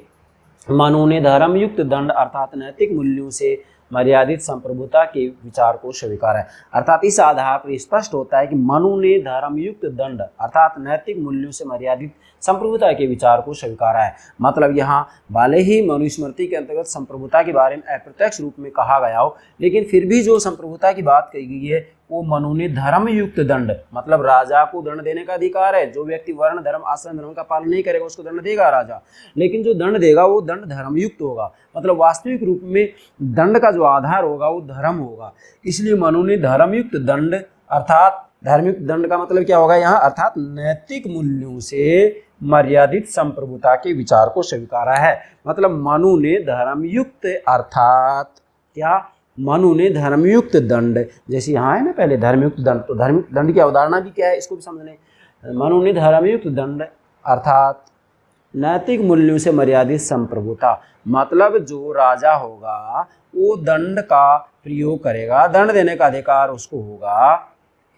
मनु ने धर्मयुक्त दंड अर्थात नैतिक मूल्यों से मर्यादित संप्रभुता के विचार को स्वीकार है। अर्थात इस आधार पर स्पष्ट होता है कि मनु ने धर्मयुक्त दंड अर्थात नैतिक मूल्यों से मर्यादित संप्रभुता के विचार को स्वीकारा है। मतलब यहाँ भले ही मनुस्मृति के अंतर्गत संप्रभुता के बारे में अप्रत्यक्ष रूप में कहा गया हो, लेकिन फिर भी जो संप्रभुता की बात कही गई है वो मनु ने धर्मयुक्त दंड, मतलब राजा को दंड देने का अधिकार है। जो व्यक्ति वर्ण धर्म आश्रम धर्म का पालन नहीं करेगा उसको दंड देगा राजा, लेकिन जो दंड देगा वो दंड धर्मयुक्त होगा। मतलब वास्तविक रूप में दंड का जो आधार होगा वो धर्म होगा। इसलिए मनु ने धर्मयुक्त दंड अर्थात धार्मिक दंड का मतलब क्या होगा यहाँ? अर्थात नैतिक मूल्यों से मर्यादित संप्रभुता के विचार को स्वीकारा है। मतलब मनु ने धर्मयुक्त अर्थात क्या? मनु ने धर्मयुक्त दंड, जैसे यहाँ है ना पहले धर्मयुक्त दंड, तो धर्मयुक्त दंड की अवधारणा भी क्या है इसको भी समझ लें। मनु ने धर्मयुक्त दंड अर्थात नैतिक मूल्यों से मर्यादित संप्रभुता, मतलब जो राजा होगा वो दंड का प्रयोग करेगा, दंड देने का अधिकार उसको होगा।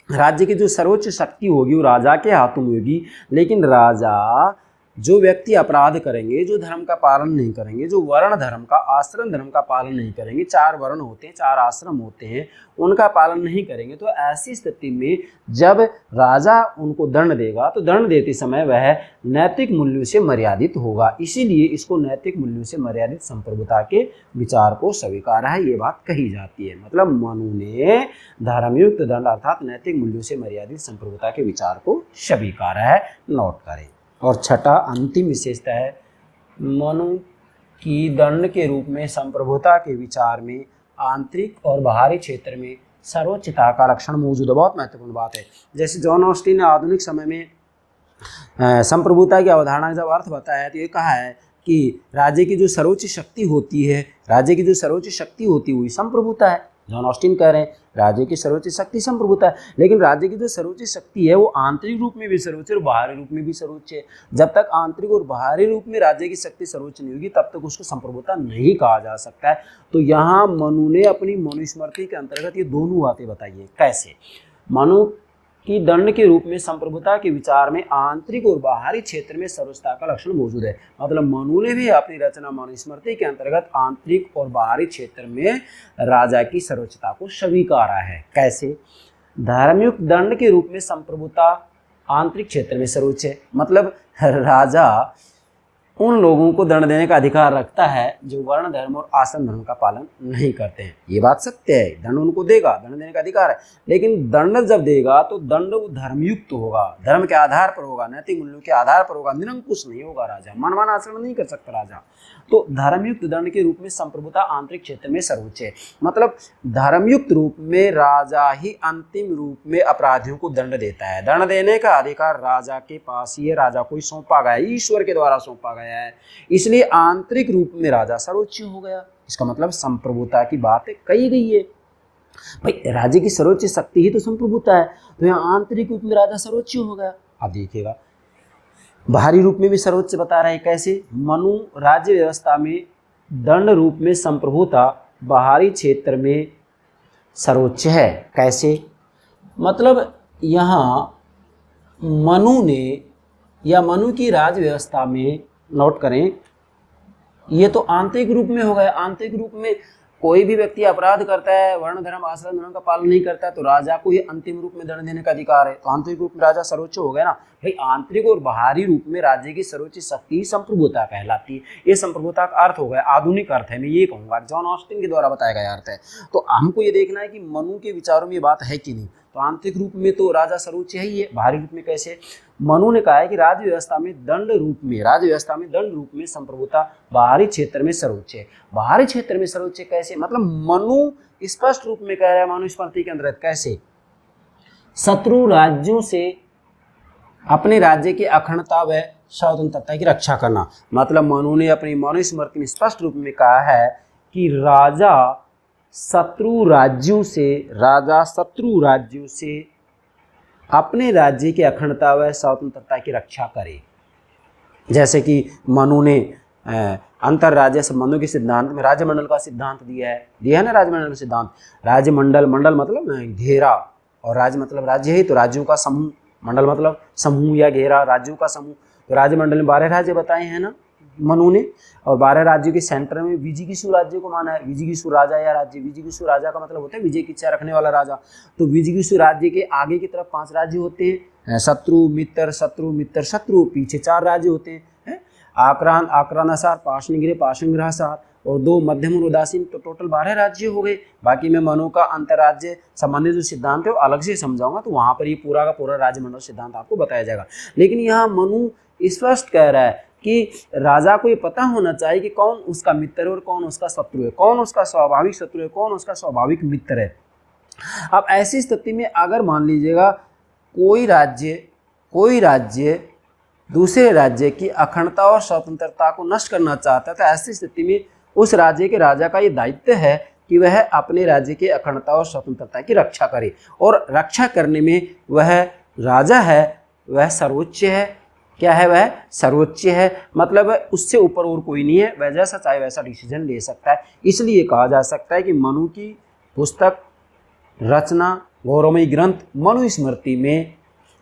राज्य की जो सर्वोच्च शक्ति होगी वो राजा के हाथों में होगी, लेकिन राजा जो व्यक्ति अपराध करेंगे, जो धर्म का पालन नहीं करेंगे, जो वर्ण धर्म का, आश्रम धर्म का पालन नहीं करेंगे, 4 वर्ण होते हैं, 4 आश्रम होते हैं, उनका पालन नहीं करेंगे, तो ऐसी स्थिति में जब राजा उनको दंड देगा तो दंड देते समय वह नैतिक मूल्यों से मर्यादित होगा। इसीलिए इसको नैतिक मूल्यों से मर्यादित संप्रभुता के विचार को स्वीकार है, ये बात कही जाती है। मतलब मनु ने धर्मयुक्त दंड अर्थात नैतिक मूल्यों से मर्यादित संप्रभुता के विचार को स्वीकार है, नोट करें। और छठा अंतिम विशेषता है, मनु की दंड के रूप में संप्रभुता के विचार में आंतरिक और बाहरी क्षेत्र में सर्वोच्चता का लक्षण मौजूद है। बहुत महत्वपूर्ण बात है। जैसे जॉन ऑस्टिन ने आधुनिक समय में संप्रभुता की अवधारणा का जब अर्थ बताया तो ये कहा है कि राज्य की जो सर्वोच्च शक्ति होती है, राज्य की जो सर्वोच्च शक्ति होती है वही संप्रभुता है। जॉन ऑस्टिन कह रहे हैं राज्य की सर्वोच्च शक्ति संप्रभुता है, लेकिन राज्य की जो सर्वोच्च शक्ति है वो आंतरिक रूप में भी सर्वोच्च है और बाहरी रूप में भी सर्वोच्च है। जब तक आंतरिक और बाहरी रूप में राज्य की शक्ति सर्वोच्च नहीं होगी तब तक उसको संप्रभुता नहीं कहा जा सकता है। तो यहाँ मनु ने अपनी मनुस्मृति के अंतर्गत ये दोनों बातें बताई है। कैसे? मनु कि दंड के रूप में संप्रभुता के विचार में आंतरिक और बाहरी क्षेत्र में सर्वोच्चता का लक्षण मौजूद है। मतलब मनु ने भी अपनी रचना मनुस्मृति के अंतर्गत आंतरिक और बाहरी क्षेत्र में राजा की सर्वोच्चता को स्वीकारा है। कैसे? धर्मयुक्त दंड के रूप में संप्रभुता आंतरिक क्षेत्र में सर्वोच्च है। मतलब राजा उन लोगों को दंड देने का अधिकार रखता है जो वर्ण धर्म और आश्रम धर्म का पालन नहीं करते हैं। ये बात सत्य है, दंड उनको देगा, दंड देने का अधिकार है, लेकिन दंड जब देगा तो दंड धर्मयुक्त होगा, धर्म के आधार पर होगा, नैतिक मूल्यों के आधार पर होगा, निरंकुश नहीं होगा। राजा मनमाना आचरण नहीं कर सकता राजा। तो धर्मयुक्त दंड के रूप में संप्रभुता आंतरिक क्षेत्र में सर्वोच्च है। मतलब धर्मयुक्त रूप में राजा ही अंतिम रूप में अपराधियों को दंड देता है। दंड देने का अधिकार राजा के पास ही है, राजा को ही सौंपा गया है, ईश्वर के द्वारा सौंपा गया है। इसलिए आंतरिक रूप में राजा सर्वोच्च हो गया। इसका मतलब संप्रभुता की बात कही गई है। भाई राज्य की सर्वोच्च शक्ति ही तो संप्रभुता है, तो यहाँ आंतरिक रूप में राजा सर्वोच्च हो गया। अब देखिएगा बाहरी रूप में भी सर्वोच्च बता रहे हैं। कैसे? मनु राज्य व्यवस्था में दंड रूप में संप्रभुता बाहरी क्षेत्र में सर्वोच्च है। कैसे? मतलब यहाँ मनु ने या मनु की राज्य व्यवस्था में, नोट करें, ये तो आंतरिक रूप में हो गया। आंतरिक रूप में कोई भी व्यक्ति अपराध करता है, वर्ण धर्म आश्रम धर्म का पालन नहीं करता है, तो राजा को ये अंतिम रूप में दंड देने का अधिकार है। तो आंतरिक रूप में राजा सर्वोच्च हो गया ना। भाई आंतरिक और बाहरी रूप में राज्य की सर्वोच्च शक्ति संप्रभुता कहलाती है। ये संप्रभुता का अर्थ हो गया, आधुनिक अर्थ है, मैं ये कहूँगा, जॉन ऑस्टिन के द्वारा बताया गया अर्थ है। तो हमको ये देखना है कि मनु के विचारों में ये बात है कि नहीं। तो आंतरिक रूप में तो राजा सर्वोच्च है ही है, बाहरी रूप में कैसे? मनु ने कहा है कि राज्य व्यवस्था में दंड रूप में, राज्य व्यवस्था में दंड रूप में संप्रभुता बाहरी क्षेत्र में सर्वोच्च है। बाहरी क्षेत्र में सर्वोच्च कैसे? मतलब मनु स्पष्ट रूप में कह रहा है मनुस्मृति के अंतर्गत। कैसे? शत्रु राज्यों से अपने राज्य की अखंडता व स्वतंत्रता की रक्षा करना। मतलब मनु ने अपनी मनुस्मृति में स्पष्ट रूप में कहा है कि राजा शत्रु राज्यों से अपने राज्य की अखंडता व स्वतंत्रता की रक्षा करे। जैसे कि मनु ने अंतरराज्य संबंधों के सिद्धांत में राज्यमंडल का सिद्धांत दिया है ना। राज्यमंडल का सिद्धांत, राज्यमंडल, मंडल मतलब घेरा और राज्य मतलब राज्य है, तो राज्यों का समूह, मंडल मतलब समूह या घेरा, राज्यों का समूह। तो राज्यमंडल में 12 राज्य बताए हैं ना मनु ने, और 12 राज्यों के सेंटर में विजिगीषु राज्य को माना है। विजिगीषु राजा या राज्य, विजिगीषु राजा का मतलब होता है विजय की इच्छा रखने वाला राजा। तो विजिगीषु राज्य के आगे की तरफ 5 राज्य होते हैं, शत्रु मित्र शत्रु मित्र शत्रु, पीछे 4 राज्य होते हैं, आक्रांत आक्रानासार, पाशनिग्रह पाशनिग्रहसार और 2 मध्यम और उदासीन। तो टोटल 12 राज्य हो गए। बाकी मैं मनु का अंतरराज्य संबंधित जो सिद्धांत है वो अलग से समझाऊंगा, तो वहाँ पर ये पूरा का पूरा राज्यमंडल सिद्धांत आपको बताया जाएगा। लेकिन यहाँ मनु स्पष्ट कह रहा है कि राजा को ये पता होना चाहिए कि कौन उसका मित्र है और कौन उसका शत्रु है, कौन उसका स्वाभाविक शत्रु है, कौन उसका स्वाभाविक मित्र है। अब ऐसी स्थिति में अगर मान लीजिएगा कोई राज्य दूसरे राज्य की अखंडता और स्वतंत्रता को नष्ट करना चाहता है, तो ऐसी स्थिति में उस राज्य के राजा का ये दायित्व है कि वह अपने राज्य की अखंडता और स्वतंत्रता की रक्षा करे, और रक्षा करने में वह राजा है वह सर्वोच्च है। क्या है? वह सर्वोच्च है। मतलब उससे ऊपर और कोई नहीं है, वह जैसा चाहे वैसा डिसीजन ले सकता है। इसलिए कहा जा सकता है कि मनु की पुस्तक रचना गौरवमयी ग्रंथ मनुस्मृति में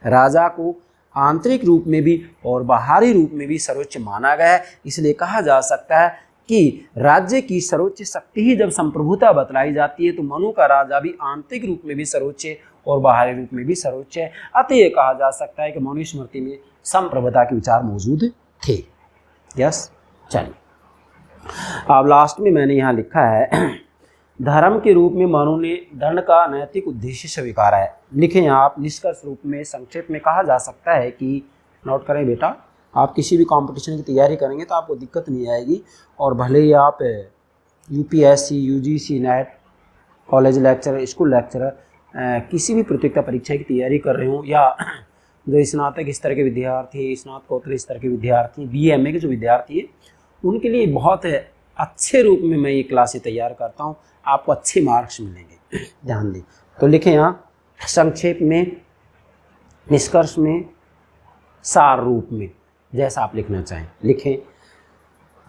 राजा को आंतरिक रूप में भी और बाहरी रूप में भी सर्वोच्च माना गया है। इसलिए कहा जा सकता है कि राज्य की सर्वोच्च शक्ति ही जब संप्रभुता बतलाई जाती है तो मनु का राजा भी आंतरिक रूप में भी सर्वोच्च है और बाहरी रूप में भी सर्वोच्च है। अतः यह कहा जा सकता है कि मनुस्मृति में संप्रभुता के विचार मौजूद थे। यस, चलिए अब लास्ट में मैंने यहाँ लिखा है धर्म के रूप में मनु ने दंड का नैतिक उद्देश्य स्वीकारा है। लिखें आप निष्कर्ष रूप में संक्षेप में कहा जा सकता है कि, नोट करें बेटा, आप किसी भी कंपटीशन की तैयारी करेंगे तो आपको दिक्कत नहीं आएगी, और भले ही आप UPSC, UGC, net, college lecturer, school lecturer, किसी भी प्रतियोगिता परीक्षा की तैयारी कर रहे हो, या जो स्नातक स्तर के विद्यार्थी, स्नातकोत्तर स्तर के विद्यार्थी, BA MA के जो विद्यार्थी हैं, उनके लिए बहुत अच्छे रूप में मैं ये क्लासें तैयार करता हूँ, आपको अच्छे मार्क्स मिलेंगे, ध्यान दें। तो लिखें यहाँ संक्षेप में, निष्कर्ष में, सार रूप में, जैसा आप लिखना चाहें लिखें।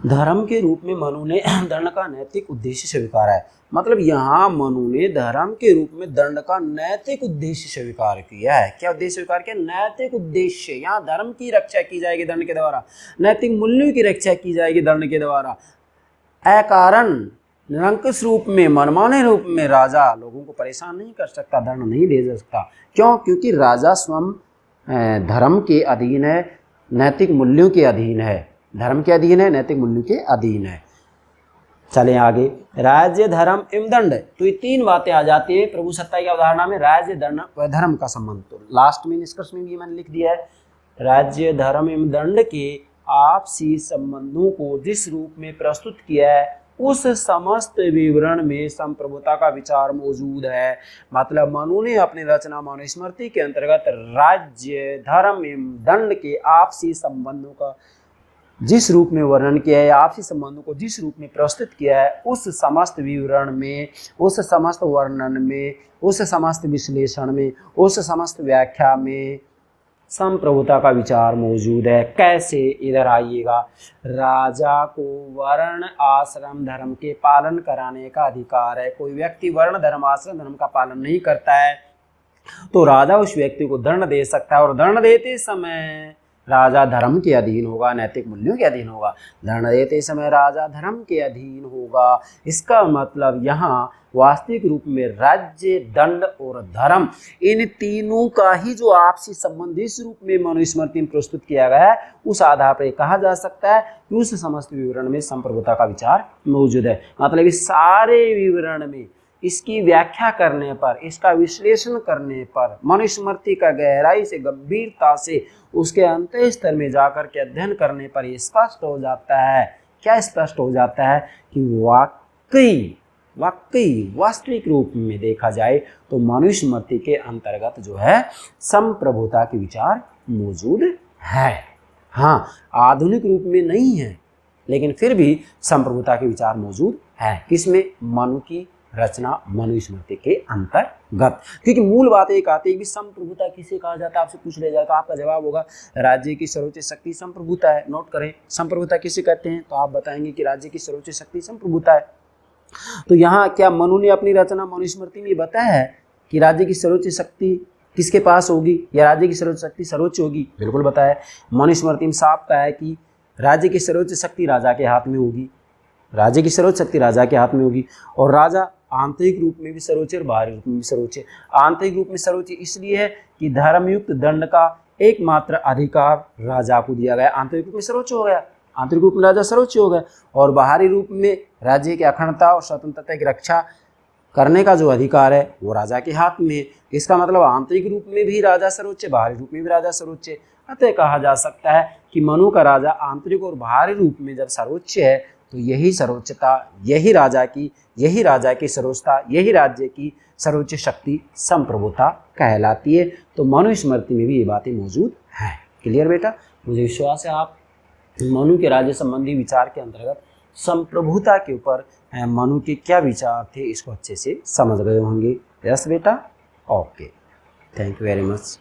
धर्म के रूप में मनु ने दंड का नैतिक उद्देश्य स्वीकारा है। मतलब यहाँ मनु ने धर्म के रूप में दंड का नैतिक उद्देश्य स्वीकार किया है। क्या उद्देश्य स्वीकार किया? नैतिक उद्देश्य। यहाँ धर्म की रक्षा की जाएगी दंड के द्वारा, नैतिक मूल्यों की रक्षा की जाएगी दंड के द्वारा। अकारण निरंकुश रूप में, मनमाने रूप में राजा लोगों को परेशान नहीं कर सकता, दंड नहीं दे सकता। क्यों? क्योंकि राजा स्वयं धर्म के अधीन है, नैतिक मूल्यों के अधीन है, धर्म के अधीन है, नैतिक मूल्यों के अधीन है। चलें आगे, राज्य, धर्म एवं दंड। तो ये तीन बातें आ जाती है प्रभु सत्ता की अवधारणा में, राज्य, दंड व धर्म का संबंध। तो लास्ट में निष्कर्ष में भी मैंने लिख दिया है, राज्य, धर्म एवं दंड के आपसी संबंधों को जिस रूप में प्रस्तुत किया है उस समस्त विवरण में संप्रभुता का विचार मौजूद है। मतलब मनु ने अपनी रचना मनुस्मृति के अंतर्गत राज्य, धर्म एवं दंड के आपसी संबंधों का जिस रूप में वर्णन किया है, आपसी संबंधों को जिस रूप में प्रस्तुत किया है, उस समस्त विवरण में, उस समस्त वर्णन में, उस समस्त विश्लेषण में, उस समस्त व्याख्या में संप्रभुता का विचार मौजूद है। कैसे? इधर आइएगा, राजा को वर्ण, आश्रम, धर्म के पालन कराने का अधिकार है। कोई व्यक्ति वर्ण, धर्म, आश्रम, धर्म का पालन नहीं करता है तो राजा उस व्यक्ति को दंड दे सकता है, और दंड देते समय राजा धर्म के अधीन होगा, नैतिक मूल्यों के अधीन होगा। दंड देते समय राजा धर्म के अधीन होगा। इसका मतलब यहाँ वास्तविक रूप में राज्य, दंड और धर्म, इन तीनों का ही जो आपसी संबंध इस रूप में मनुस्मृति में प्रस्तुत किया गया है, उस आधार पर कहा जा सकता है कि उस समस्त विवरण में संप्रभुता का विचार मौजूद है। मतलब इस सारे विवरण में इसकी व्याख्या करने पर, इसका विश्लेषण करने पर, मनुस्मृति का गहराई से, गंभीरता से उसके अंत स्तर में जाकर के अध्ययन करने पर ये स्पष्ट हो जाता है। क्या स्पष्ट हो जाता है? कि वास्तविक रूप में देखा जाए तो मनुस्मृति के अंतर्गत जो है संप्रभुता के विचार मौजूद है। हाँ, आधुनिक रूप में नहीं है, लेकिन फिर भी संप्रभुता के विचार मौजूद है। किसमें? मनु की रचना मनुस्मृति के अंतर्गत। क्योंकि मूल बात एक आती है कि संप्रभुता किसे कहा जाता है, आपसे पूछ लिया जाएगा, आपका जवाब होगा राज्य की सर्वोच्च शक्ति संप्रभुता है। नोट करें, संप्रभुता किसे कहते हैं? तो आप बताएंगे कि राज्य की सर्वोच्च शक्ति संप्रभुता है। तो यहाँ क्या मनु ने अपनी रचना मनुस्मृति में बताया है कि राज्य की सर्वोच्च शक्ति किसके पास होगी, या राज्य की सर्वोच्च शक्ति सर्वोच्च होगी? बिल्कुल बताया। मनुस्मृति में साफ कहा है कि राज्य की सर्वोच्च शक्ति राजा के हाथ में होगी, राज्य की सर्वोच्च शक्ति राजा के हाथ में होगी। और राजा आंतरिक रूप में भी सर्वोच्च और बाहरी रूप में भी सर्वोच्च है। आंतरिक रूप में सर्वोच्च इसलिए है कि धर्मयुक्त दंड का एकमात्र अधिकार राजा को दिया गया। आंतरिक रूप में सर्वोच्च हो गया, आंतरिक रूप में राजा सर्वोच्च हो गया, और बाहरी रूप में राज्य की अखंडता और स्वतंत्रता की रक्षा करने का जो अधिकार है वो राजा के हाथ में। इसका मतलब आंतरिक रूप में भी राजा सर्वोच्च, बाहरी रूप में भी राजा सर्वोच्च। अतः कहा जा सकता है कि मनु का राजा आंतरिक और बाहरी रूप में जब सर्वोच्च है तो यही सर्वोच्चता, यही राजा की सर्वोच्चता, यही राज्य की सर्वोच्च शक्ति संप्रभुता कहलाती है। तो मनुस्मृति में भी ये बातें मौजूद हैं। क्लियर बेटा? मुझे विश्वास है आप मनु के राज्य संबंधी विचार के अंतर्गत संप्रभुता के ऊपर मनु के क्या विचार थे इसको अच्छे से समझ गए होंगे। यस बेटा? Okay, thank you very much.